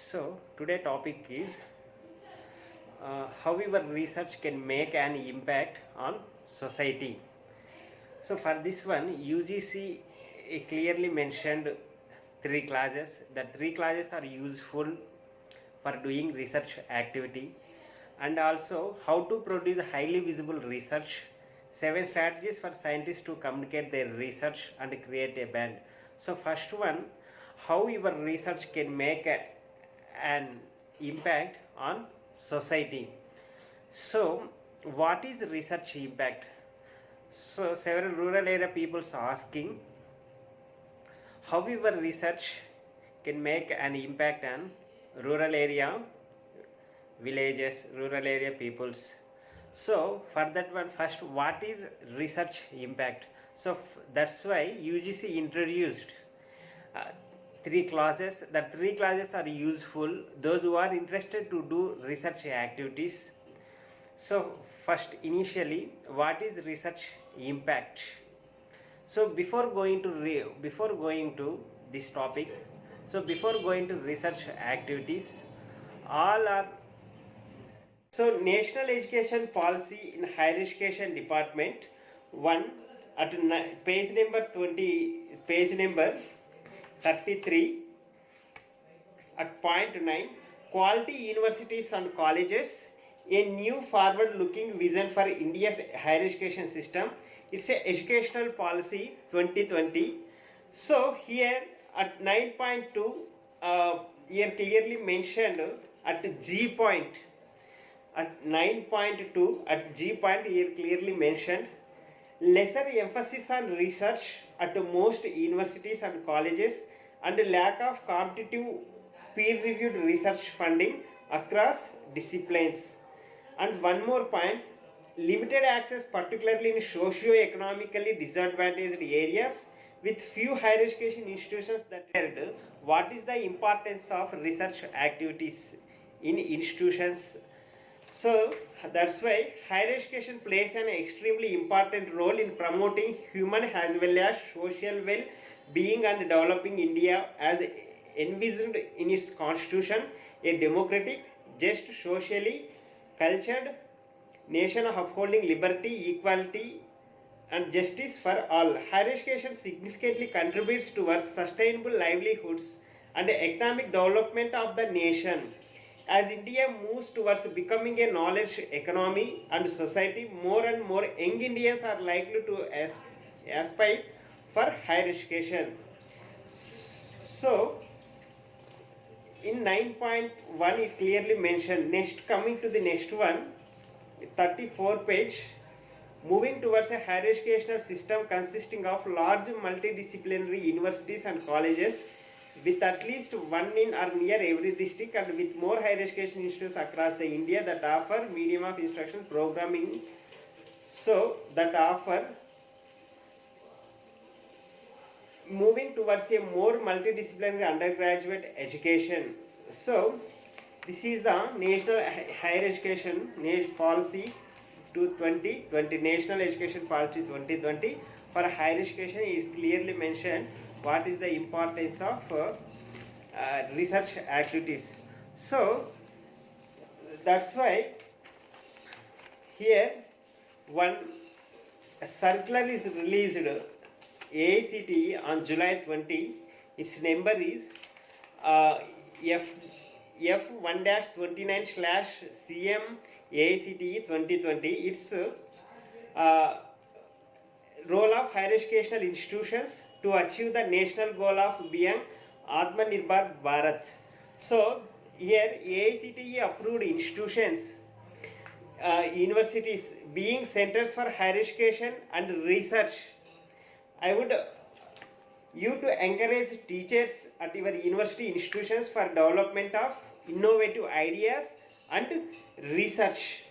So today topic is how your research can make an impact on society. So for this one, UGC clearly mentioned three classes. The three classes are useful for doing research activity, and also how to produce highly visible research, seven strategies for scientists to communicate their research and create a band. So first one, how your research can make an impact on society. So what is research impact? So several rural area people are asking how your research can make an impact on rural area villages, rural area peoples. So for that one, first, what is research impact? So that's why UGC introduced uh, three classes. The three classes are useful those who are interested to do research activities. So first, initially, what is research impact? So before going to this topic, so before going to research activities, all are so National Education Policy in Higher Education Department 1 at page number 20, page number 33 at point 9, quality universities and colleges, a new forward looking vision for India's higher education system. It's a educational policy 2020. So here at 9.2, here clearly mentioned at G point, at 9.2 at G point here clearly mentioned lesser emphasis on research at most universities and colleges and lack of competitive peer reviewed research funding across disciplines. And one more point, limited access particularly in socio-economically disadvantaged areas with few higher education institutions that heard what is the importance of research activities in institutions. So that's why higher education plays an extremely important role in promoting human as well as social well-being and developing India as envisioned in its constitution, a democratic, just, socially cultured nation upholding liberty, equality and justice for all. Higher education significantly contributes towards sustainable livelihoods and economic development of the nation. As India moves towards becoming a knowledge economy and society, more and more young Indians are likely to aspire for higher education. So, in 9.1 it clearly mentioned. Next, coming to the next one, 34 page, moving towards a higher educational system consisting of large multidisciplinary universities and colleges with at least one in or near every district and with more higher education institutes across the India that offer medium of instruction programming, so that offer moving towards a more multidisciplinary undergraduate education. So this is the National Higher Education Policy to 2020, National Education Policy 2020 for higher education is clearly mentioned what is the importance of research activities. So that's why here one circular is released AICTE on July 20. Its number is F1-29/CM AICTE 2020. Its role of higher educational institutions to achieve the national goal of being Atmanirbhar Bharat. So here AICTE approved institutions, universities being centers for higher education and research. I would you to encourage teachers at your university institutions for development of innovative ideas and research.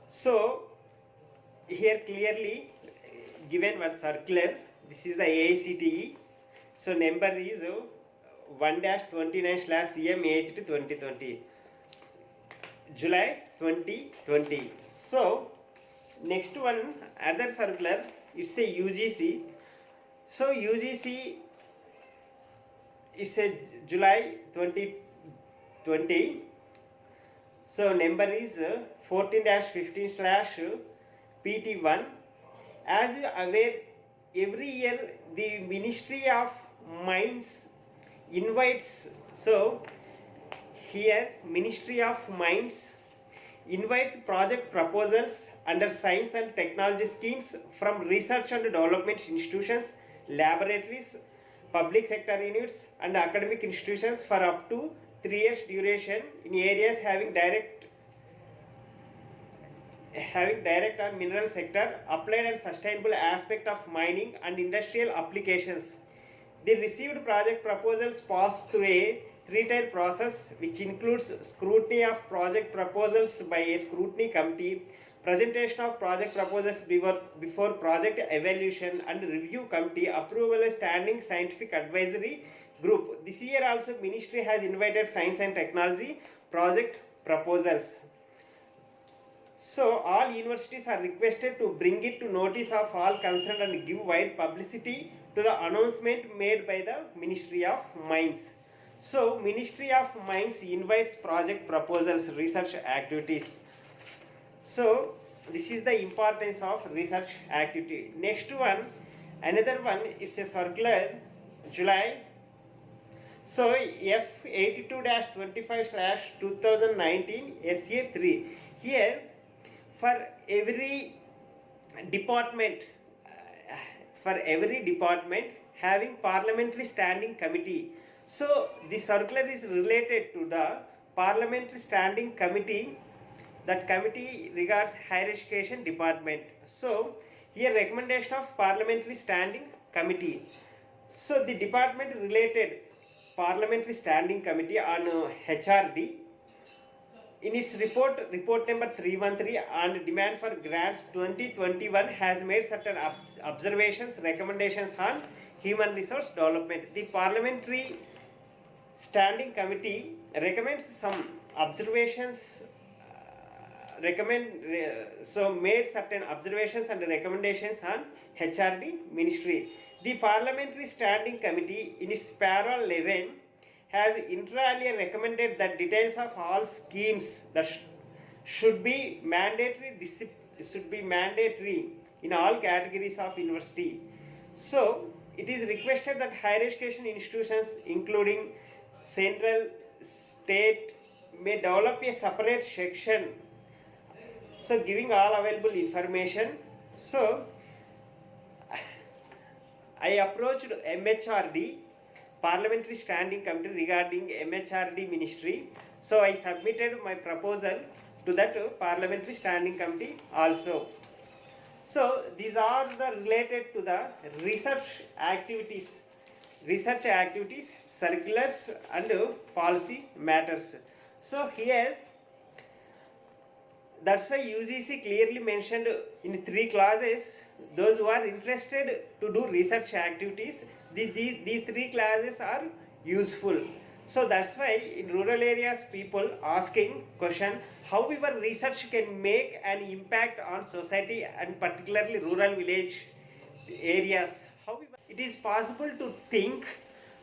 So here clearly given one circular. This is the AICTE. So number is 1-29/CM AICTE 2020, July 2020. So next one, other circular, it's a UGC. So UGC it's a July 2020. So number is 14-15/PT1. As you are aware, every year the Ministry of Mines invites, so here Ministry of Mines invites project proposals under science and technology schemes from research and development institutions, laboratories, public sector units and academic institutions for up to 3 years duration in areas having direct on mineral sector, applied and sustainable aspect of mining and industrial applications. The received project proposals pass through a three-tier process which includes scrutiny of project proposals by a scrutiny committee, presentation of project proposals before project evaluation and review committee, approval a standing scientific advisory group. This year also Ministry has invited science and technology project proposals. So all universities are requested to bring it to notice of all concerned and give wide publicity to the announcement made by the Ministry of Mines. So Ministry of Mines invites project proposals, research activities. So this is the importance of research activity. Next one, another one, it's a circular July. So F82-25/2019 SA3. Here for every department having parliamentary standing committee. So the circular is related to the parliamentary standing committee. That committee regards higher education department. So here recommendation of parliamentary standing committee. So the department related parliamentary standing committee on HRD in its report number 313 on demand for grants 2021 has made certain observations, recommendations on human resource development. The parliamentary standing committee recommends some observations, made certain observations and recommendations on HRD ministry. The parliamentary standing committee in its para 11 has inter alia recommended that details of all schemes that should be mandatory in all categories of university. So it is requested that higher education institutions including central, state may develop a separate section, so giving all available information. So I approached MHRD, Parliamentary Standing Committee, regarding MHRD ministry. So I submitted my proposal to that Parliamentary Standing Committee also. So these are the related to the research activities, circulars and policy matters. So here, that's why UGC clearly mentioned in 3 clauses those who are interested to do research activities. These 3 classes are useful. So that's why in rural areas people asking question, however research can make an impact on society and particularly rural village areas. However, it is possible to think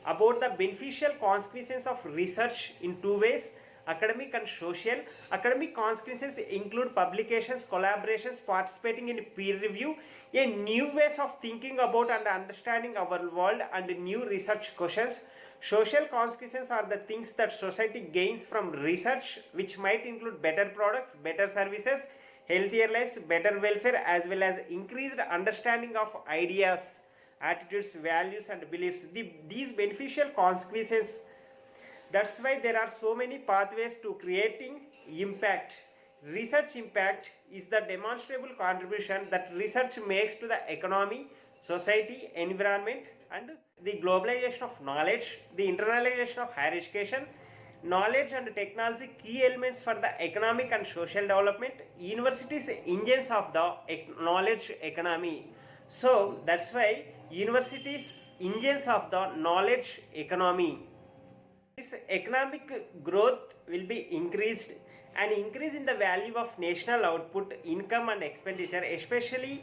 about the beneficial consequences of research in 2 ways, academic and social. Academic consequences include publications, collaborations, participating in peer review, a new ways of thinking about and understanding our world and new research questions. Social consequences are the things that society gains from research, which might include better products, better services, healthier lives, better welfare, as well as increased understanding of ideas, attitudes, values and beliefs. These beneficial consequences, that's why there are so many pathways to creating impact. Research impact is the demonstrable contribution that research makes to the economy, society, environment and the globalization of knowledge, the internalization of higher education, knowledge and technology, key elements for the economic and social development. Universities engines of the knowledge economy. So that's why universities engines of the knowledge economy. This economic growth will be increased. An increase in the value of national output, income and expenditure, essentially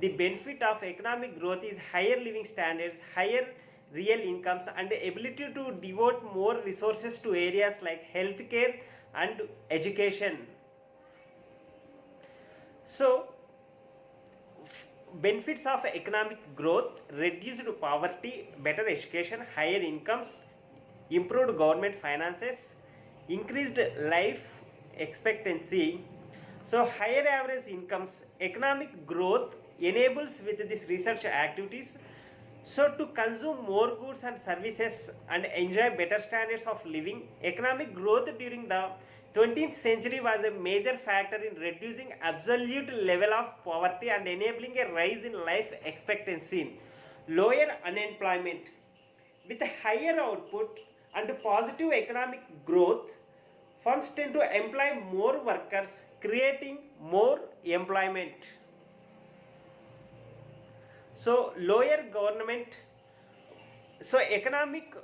the benefit of economic growth is higher living standards, higher real incomes and the ability to devote more resources to areas like healthcare and education. So, benefits of economic growth: reduced poverty, better education, higher incomes, improved government finances, increased life expectancy. So higher average incomes. Economic growth enables with these research activities so to consume more goods and services and enjoy better standards of living. Economic growth during the 20th century was a major factor in reducing absolute level of poverty and enabling a rise in life expectancy. Lower unemployment. With a higher output and positive economic growth, firms tend to employ more workers, creating more employment. So lower government, so economic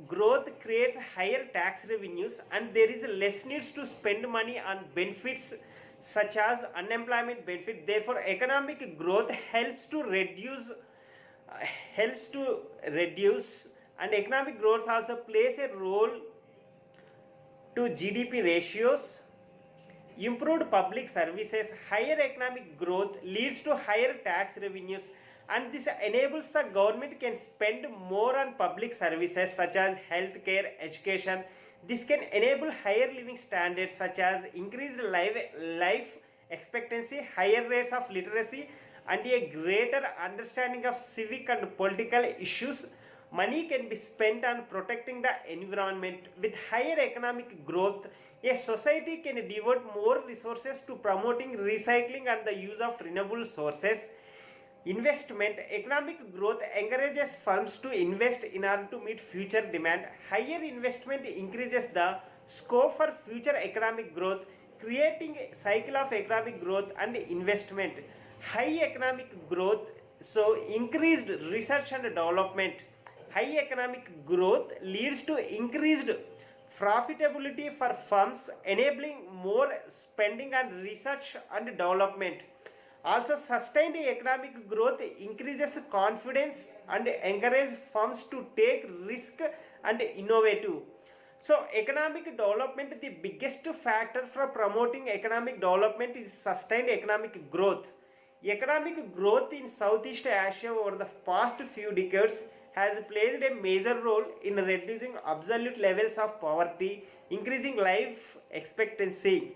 growth creates higher tax revenues and there is less needs to spend money on benefits such as unemployment benefit. Therefore economic growth helps to reduce, and economic growth also plays a role to GDP ratios. Improved public services. Higher economic growth leads to higher tax revenues and this enables the government can spend more on public services such as healthcare, education. This can enable higher living standards such as increased life expectancy, higher rates of literacy and a greater understanding of civic and political issues. Money can be spent on protecting the environment. With higher economic growth, a society can devote more resources to promoting recycling and the use of renewable sources. Investment. Economic growth encourages firms to invest in order to meet future demand. Higher investment increases the scope for future economic growth, creating a cycle of economic growth and investment. High economic growth, so increased research and development. High economic growth leads to increased profitability for firms, enabling more spending on research and development. Also, sustained economic growth increases confidence and encourages firms to take risk and innovative. So, economic development, the biggest factor for promoting economic development is sustained economic growth. Economic growth in Southeast Asia over the past few decades has played a major role in reducing absolute levels of poverty, increasing life expectancy.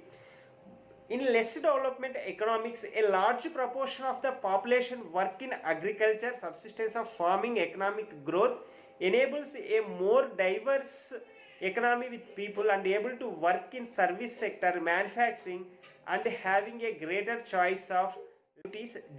In less development economics, a large proportion of the population work in agriculture, subsistence of farming. Economic growth enables a more diverse economy with people and able to work in service sector, manufacturing and having a greater choice of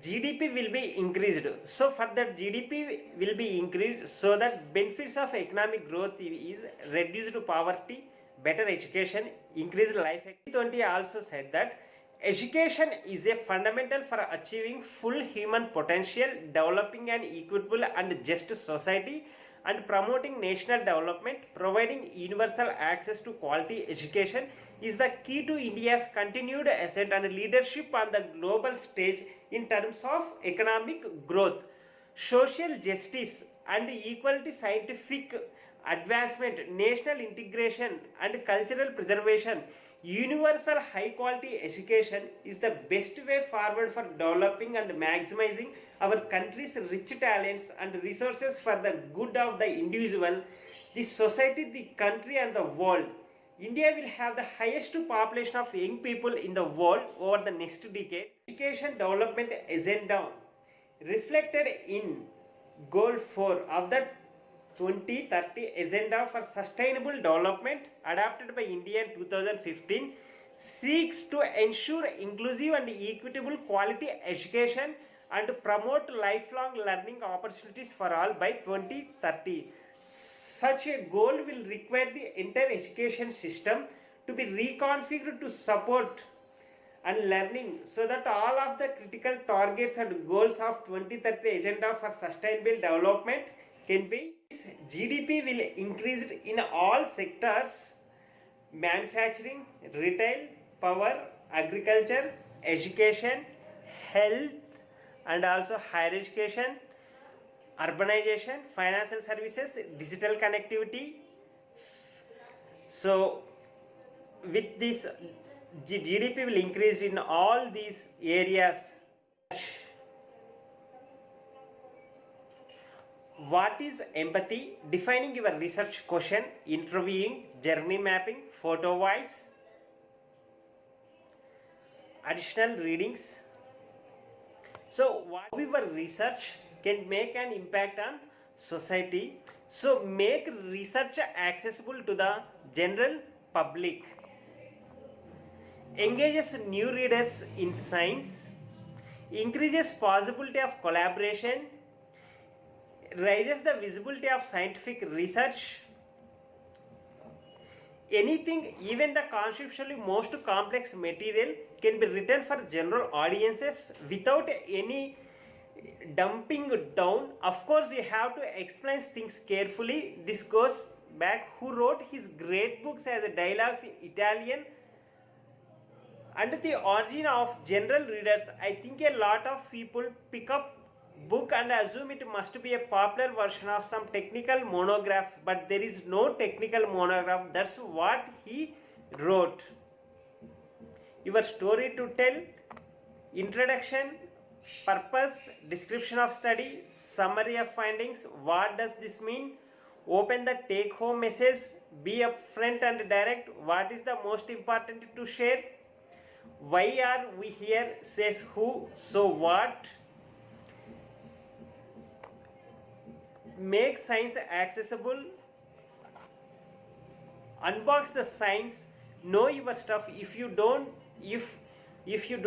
GDP will be increased. So for that GDP will be increased so that benefits of economic growth is reduced poverty, better education, increased life. 2020 also said that education is a fundamental for achieving full human potential, developing an equitable and just society and promoting national development. Providing universal access to quality education is the key to India's continued ascent and leadership on the global stage in terms of economic growth. Social justice and equality, scientific advancement, national integration and cultural preservation. Universal high quality education is the best way forward for developing and maximizing our country's rich talents and resources for the good of the individual, the society, the country and the world. India will have the highest population of young people in the world over the next decade. Education development agenda reflected in Goal 4 of the 2030 Agenda for Sustainable Development adopted by India in 2015 seeks to ensure inclusive and equitable quality education and promote lifelong learning opportunities for all by 2030. Such a goal will require the entire education system to be reconfigured to support and learning so that all of the critical targets and goals of 2030 Agenda for Sustainable Development can be. GDP will increase in all sectors: manufacturing, retail, power, agriculture, education, health and also higher education. urbanization, financial services, digital connectivity. So with this, GDP will increase in all these areas. What is empathy? Defining your research question, interviewing, journey mapping, photo voice, additional readings. So what your research can make an impact on society. So make research accessible to the general public. Engages new readers in science. Increases possibility of collaboration. Raises the visibility of scientific research. Anything, even the conceptually most complex material, can be written for general audiences without any dumping down. Of course, you have to explain things carefully. This goes back who wrote his great books as dialogues in Italian. And the origin of general readers, I think a lot of people pick up book and assume it must be a popular version of some technical monograph, but there is no technical monograph. That's what he wrote. Your story to tell, introduction, purpose, description of study, summary of findings. What does this mean? Open the take home message, be upfront and direct. What is the most important to share? Why are we here? Says who, so what? Make science accessible. Unbox the science. Know your stuff. If you do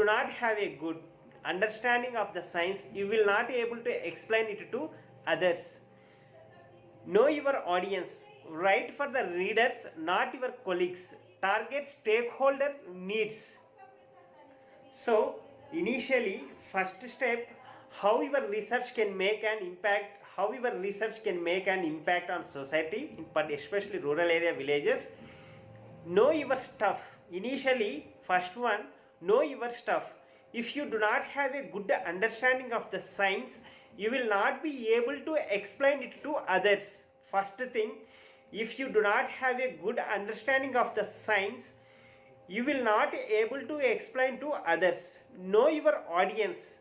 not have a good understanding of the science, you will not be able to explain it to others. Know your audience. Write for the readers, not your colleagues. Target stakeholder needs. So initially, first step, how your research can make an impact, how your research can make an impact on society, but especially rural area villages. Know your stuff. Initially, first one, know your stuff. If you do not have a good understanding of the science, you will not be able to explain it to others. First thing, if you do not have a good understanding of the science, you will not be able to explain to others. Know your audience.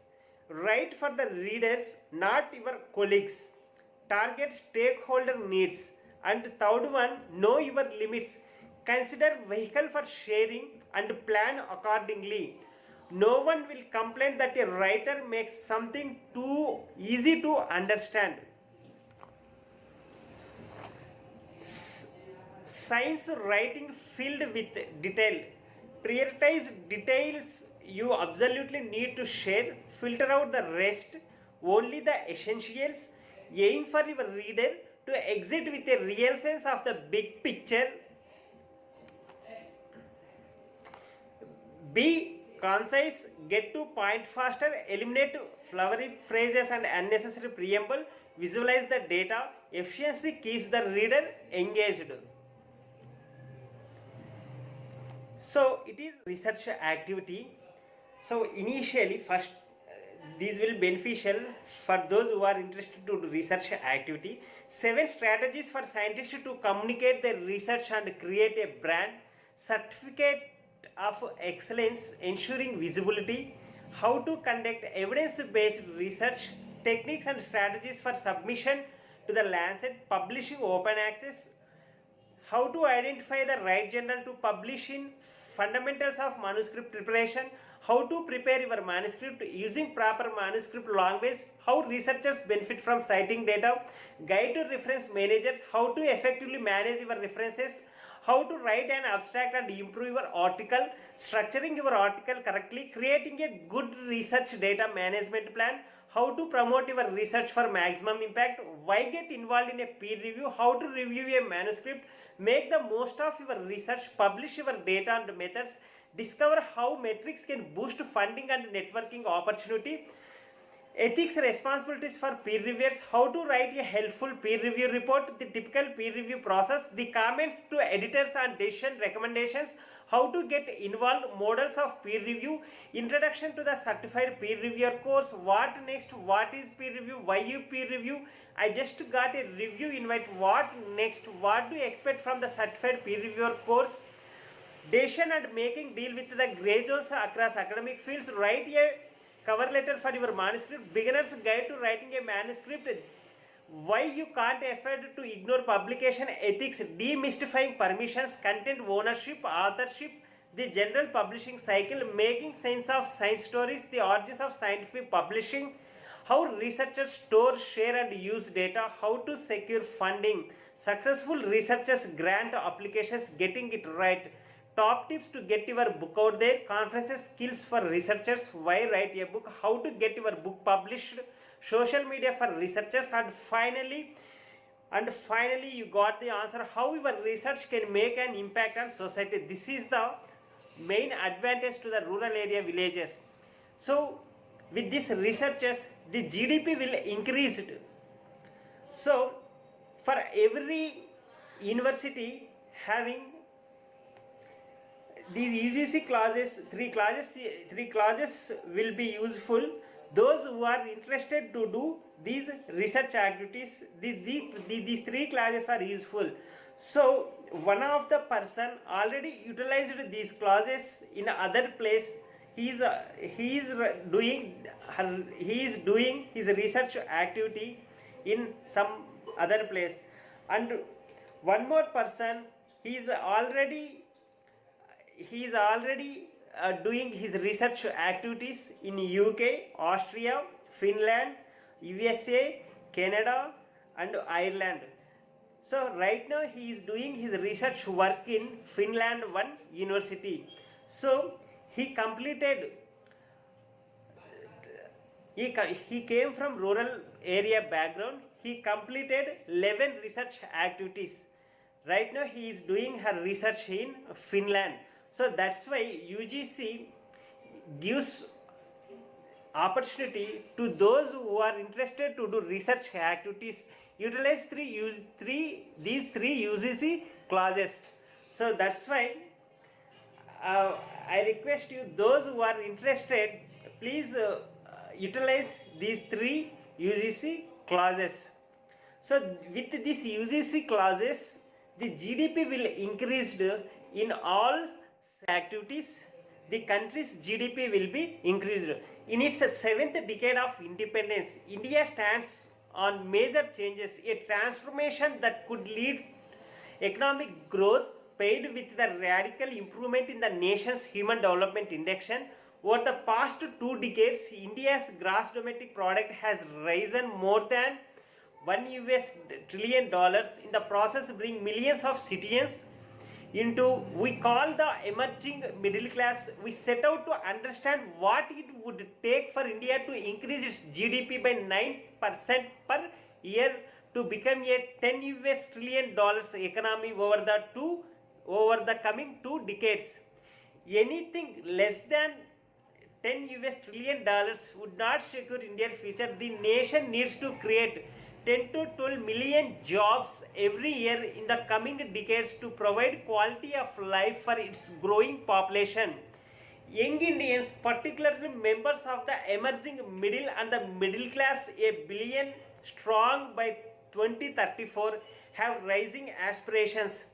Write for the readers, not your colleagues. Target stakeholder needs. And third one, know your limits. Consider vehicle for sharing and plan accordingly. No one will complain that a writer makes something too easy to understand. Science writing filled with detail. Prioritize details you absolutely need to share. Filter out the rest, only the essentials. Aim for your reader to exit with a real sense of the big picture. Be concise, get to point faster, eliminate flowery phrases and unnecessary preamble, visualize the data. Efficiency keeps the reader engaged. So it is research activity. So initially, first these will beneficial for those who are interested to do research activity. 7 strategies for scientists to communicate their research and create a brand. Certificate of excellence, ensuring visibility. How to conduct evidence-based research. Techniques and strategies for submission to the Lancet. Publishing open access. How to identify the right journal to publish in. Fundamentals of manuscript preparation. How to prepare your manuscript using proper manuscript language. How researchers benefit from citing data. Guide to reference managers. How to effectively manage your references. How to write an abstract and improve your article. Structuring your article correctly. Creating a good research data management plan. How to promote your research for maximum impact. Why get involved in a peer review. How to review a manuscript. Make the most of your research. Publish your data and methods. Discover how metrics can boost funding and networking opportunity. Ethics, responsibilities for peer reviewers. How to write a helpful peer review report. The typical peer review process. The comments to editors and decision recommendations. how to get involved, models of peer review, introduction to the certified peer reviewer course, what next, what is peer review, why you peer review. I just got a review invite, what next, what do you expect from the certified peer reviewer course, decision and making deal with the gray zones across academic fields, write a cover letter for your manuscript, beginner's guide to writing a manuscript, why you can't afford to ignore publication ethics, demystifying permissions, content ownership, authorship, the general publishing cycle, making sense of science stories, the origins of scientific publishing, how researchers store, share and use data, how to secure funding, successful researchers grant applications, getting it right, top tips to get your book out there, conferences, skills for researchers, why write a book, how to get your book published, social media for researchers, and finally you got the answer how your research can make an impact on society. This is the main advantage to the rural area villages. So with these researchers, the GDP will increase. So for every university having these UGC clauses, three clauses will be useful. Those who are interested to do these research activities, these three clauses are useful. So one of the person already utilized these clauses in other place. He is doing his research activity in some other place, and one more person he is already doing his research activities in UK, Austria, Finland, USA, Canada and Ireland. So right now he is doing his research work in Finland one university. So he completed, he came from rural area background. He completed 11 research activities. Right now he is doing her research in Finland. So that's why UGC gives opportunity to those who are interested to do research activities, utilize these three UGC clauses. So that's why I request you, those who are interested, please utilize these three UGC clauses. So with these UGC clauses, the GDP will increase in all activities. The country's GDP will be increased. In its 7th decade of independence, India stands on major changes, a transformation that could lead economic growth paired with the radical improvement in the nation's human development index. Over the past 2 decades, India's gross domestic product has risen more than $1 trillion, in the process bring millions of citizens into we call the emerging middle class. We set out to understand what it would take for India to increase its GDP by 9% per year to become a $10 trillion economy over the coming 2 decades. Anything less than $10 trillion would not secure India's future. The nation needs to create 10 to 12 million jobs every year in the coming decades to provide quality of life for its growing population. Young Indians, particularly members of the emerging middle and the middle class, a billion strong by 2034, have rising aspirations.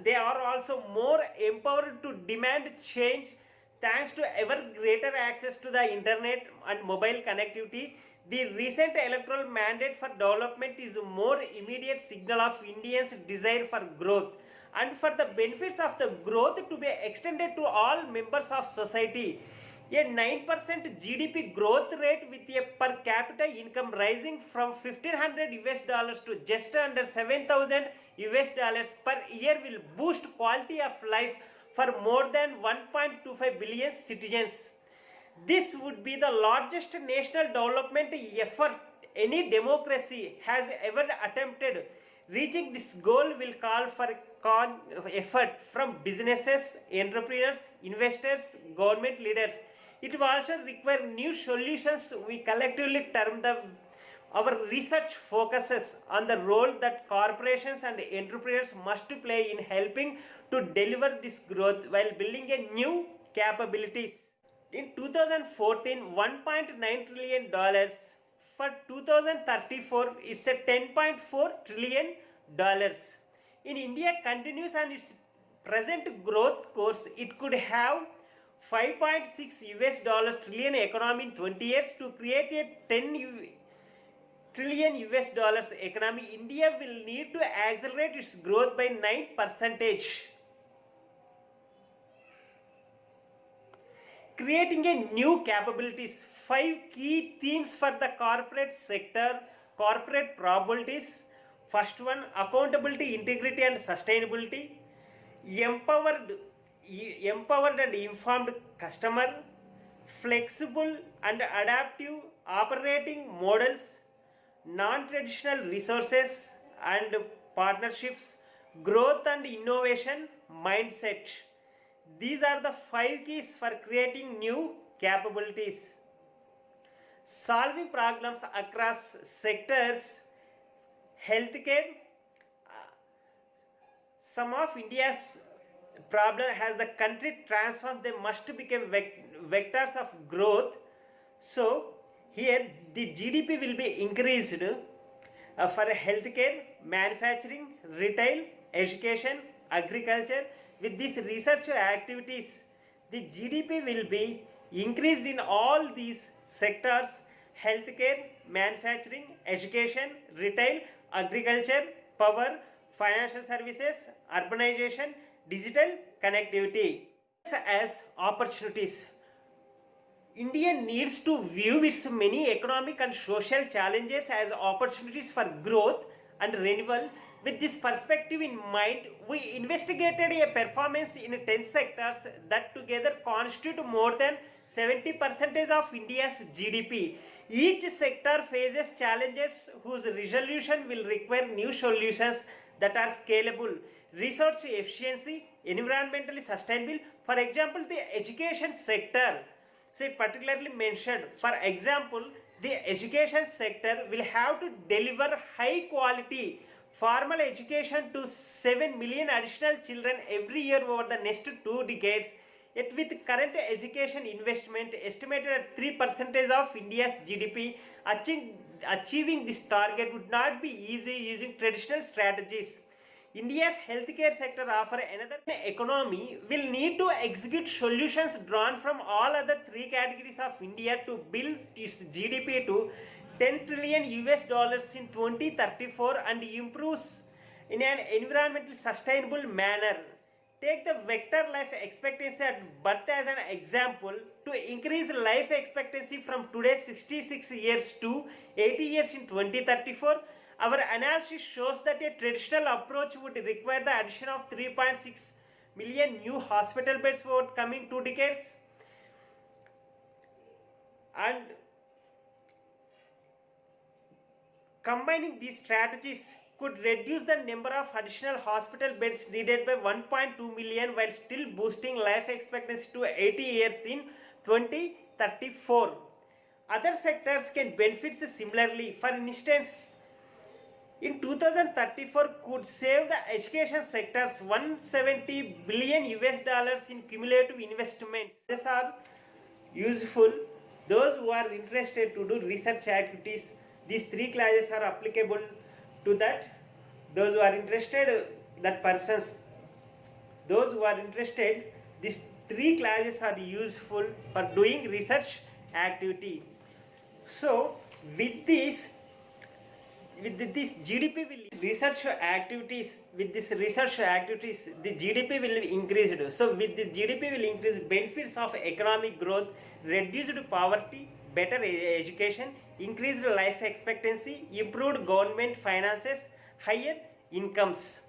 They are also more empowered to demand change thanks to ever greater access to the internet and mobile connectivity. The recent electoral mandate for development is a more immediate signal of Indians' desire for growth and for the benefits of the growth to be extended to all members of society. A 9% GDP growth rate with a per capita income rising from $1,500 to just under $7,000 per year will boost quality of life for more than 1.25 billion citizens. This would be the largest national development effort any democracy has ever attempted. Reaching this goal will call for effort from businesses, entrepreneurs, investors, government leaders. It will also require new solutions we collectively term the Our research focuses on the role that corporations and entrepreneurs must play in helping to deliver this growth while building a new capabilities. In 2014, $1.9 trillion. For 2034, it's a $10.4 trillion. In India continues on its present growth course, it could have 5.6 US trillion economy in 20 years. To create a 10 trillion US dollars economy, India will need to accelerate its growth by 9%. Creating a new capabilities. 5 key themes for the corporate sector, corporate probabilities. First one, accountability, integrity and sustainability. Empowered and informed customer. Flexible and adaptive operating models. Non-traditional resources and partnerships. Growth and innovation mindset. These are the 5 keys for creating new capabilities. Solving problems across sectors. Healthcare. Some of India's problem has the country transformed, they must become vectors of growth. So here the GDP will be increased for healthcare, manufacturing, retail, education, agriculture. With these research activities, the GDP will be increased in all these sectors: healthcare, manufacturing, education, retail, agriculture, power, financial services, urbanization, digital connectivity. As opportunities, India needs to view its many economic and social challenges as opportunities for growth and renewal. With this perspective in mind, we investigated a performance in 10 sectors that together constitute more than 70% of India's GDP. Each sector faces challenges whose resolution will require new solutions that are scalable, resource efficiency, environmentally sustainable. For example, the education sector, particularly mentioned. For example, the education sector will have to deliver high quality formal education to 7 million additional children every year over the next 2 decades. Yet with current education investment estimated at 3% of India's GDP, achieving this target would not be easy using traditional strategies. India's healthcare sector offer another economy will need to execute solutions drawn from all other 3 categories of India to build its GDP to 10 trillion US dollars in 2034 and improves in an environmentally sustainable manner. Take the vector life expectancy at birth as an example. To increase life expectancy from today's 66 years to 80 years in 2034, our analysis shows that a traditional approach would require the addition of 3.6 million new hospital beds over the coming 2 decades. And combining these strategies could reduce the number of additional hospital beds needed by 1.2 million while still boosting life expectancy to 80 years in 2034. Other sectors can benefit similarly. For instance, in 2034 could save the education sectors 170 billion US dollars in cumulative investments. These are useful. Those who are interested to do research activities, these 3 classes are applicable to that. Those who are interested, those who are interested, these 3 classes are useful for doing research activity. So with this GDP will research activities, the GDP will increase. So with the GDP will increase, benefits of economic growth, reduced poverty, better education, increased life expectancy, improved government finances, higher incomes.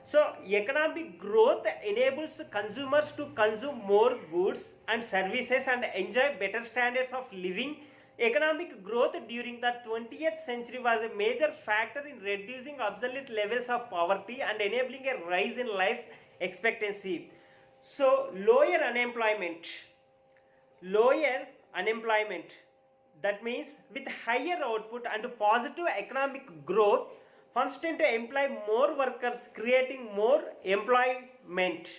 So economic growth enables consumers to consume more goods and services and enjoy better standards of living. Economic growth during the 20th century was a major factor in reducing absolute levels of poverty and enabling a rise in life expectancy. So lower unemployment. That means with higher output and positive economic growth, firms tend to employ more workers, creating more employment.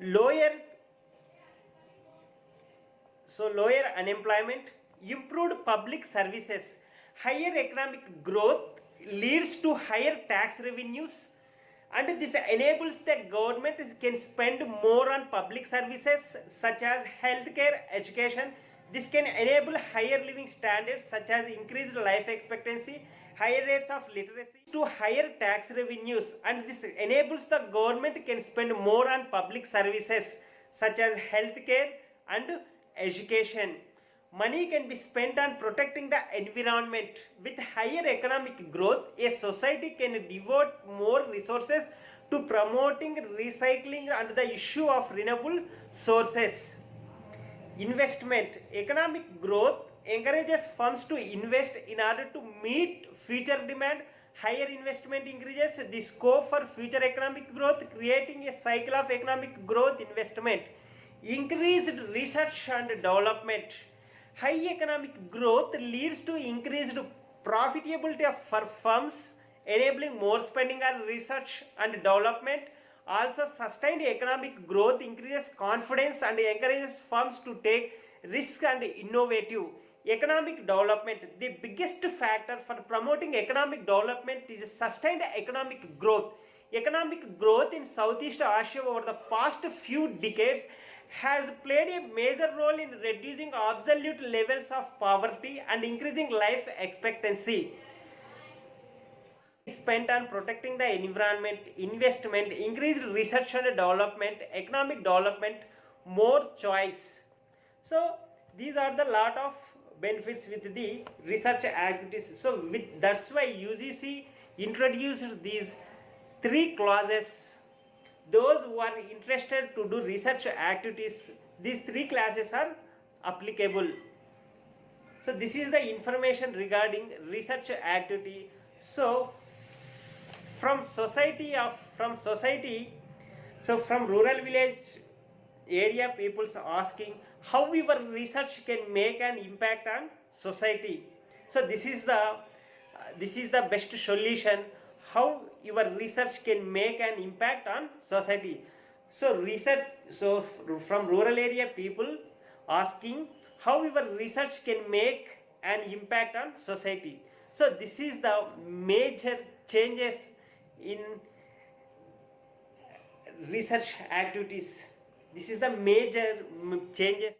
Lower lower unemployment, improved public services, higher economic growth leads to higher tax revenues, and this enables the government can spend more on public services such as healthcare, education. This can enable higher living standards such as increased life expectancy, higher rates of literacy to higher tax revenues, and this enables the government can spend more on public services such as healthcare and education. Money can be spent on protecting the environment. With higher economic growth, a society can devote more resources to promoting recycling and the issue of renewable sources. Investment. Economic growth encourages firms to invest in order to meet future demand. Higher investment increases the scope for future economic growth, creating a cycle of economic growth investment. Increased research and development. High economic growth leads to increased profitability for firms, enabling more spending on research and development. Also, sustained economic growth increases confidence and encourages firms to take risk and innovative. Economic development. The biggest factor for promoting economic development is sustained economic growth. Economic growth in Southeast Asia over the past few decades has played a major role in reducing absolute levels of poverty and increasing life expectancy. Spent on protecting the environment, investment, increased research and development, economic development, more choice. So these are the lot of benefits with the research activities. So that's why UGC introduced these 3 clauses. Those who are interested to do research activities, these 3 classes are applicable. So this is the information regarding research activity. So from rural village area people are asking how your research can make an impact on society. So this is the best solution, how your research can make an impact on society. So from rural area people asking how your research can make an impact on society. So this is the major changes in research activities. This is the major changes.